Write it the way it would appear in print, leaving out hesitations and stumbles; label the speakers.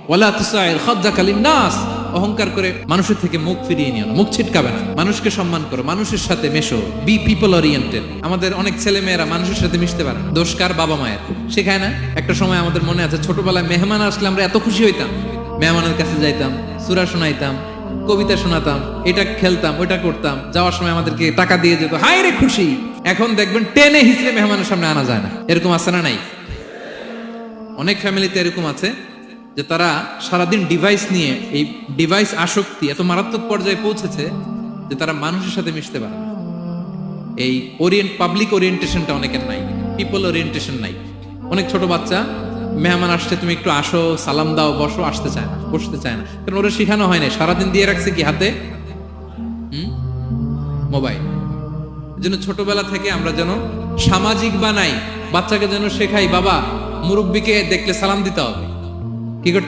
Speaker 1: ওয়ালা তুসাইর খাদ্দাকা লিন্নাস, অহংকার করে মানুষের থেকে মুখ ফিরিয়ে নিও না, মুখ ছিটকাবে না। মানুষকে সম্মান করো, মানুষের সাথে মেশো, বি পিপল ওরিয়েন্টেড। আমাদের অনেক ছেলে মেয়েরা মানুষের সাথে মিশতে পারে না, দোষ কার? বাবা মায়ের। শেখায় না। একটা সময় আমাদের মনে আছে, ছোটবেলায় মেহমান আসলে আমরা এত খুশি হইতাম, মেহমানের কাছে যাইতাম, সূরা শোনাইতাম, কবিতা শোনাতাম, এটা খেলতাম, ওইটা করতাম, যাওয়ার সময় আমাদেরকে টাকা দিয়ে যেত, হায় রে খুশি। এখন দেখবেন টেনে হিসেবে মেহমানের সামনে আনা যায় না। এরকম আছে না নাই? অনেক ফ্যামিলিতে এরকম আছে যে তারা সারাদিন ডিভাইস নিয়ে, এই ডিভাইস আসক্তি এত মারাত্মক পর্যায়ে পৌঁছেছে যে তারা মানুষের সাথে মিশতে পারে না। এই পাবলিক ওরিয়েন্টেশনটা অনেকের নাই, পিপল ওরিয়েন্টেশন নাই। অনেক ছোট বাচ্চা, মেহমান আসছে, তুমি একটু আসো, সালাম দাও, বসো, আসতে চায় না, বসতে চায় না, কারণ ওরা শেখানো হয় না। সারাদিন দিয়ে রাখছে কি হাতে? মোবাইল। যেন ছোটবেলা থেকে আমরা যেন সামাজিক বানাই, বাচ্চাকে যেন শেখাই, বাবা মুরব্বীকে দেখলে সালাম দিতে হবে। কি করতে